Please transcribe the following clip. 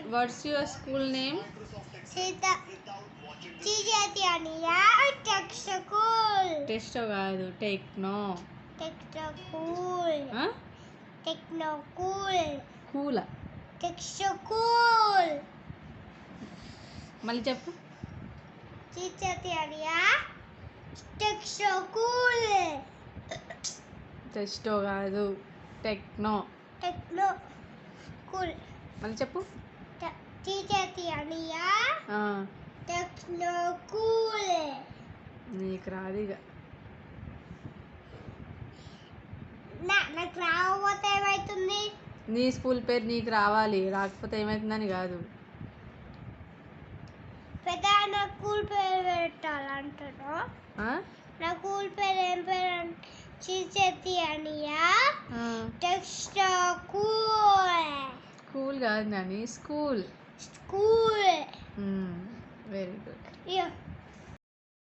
Watts your school name? Testo కాదు, Techno. Cool. మళ్ళీ చెప్పు. టెస్టో కాదు, టెక్నో. మళ్ళీ చెప్పు. నీకు రాదు ఇక. నాకు రాకపోతే ఏమవుతుంది? నీ స్కూల్ పేరు నీకు రావాలి, రాకపోతే ఏమవుతుందని కాదు. పెద్ద నా స్కూల్ పేరు పెట్టాలంటాను. నా స్కూల్ పేరు ఏం పేరు అంటే చీచేతి అనియా టెక్స్టో స్కూల్ కాదు Nani, school. School. Very good.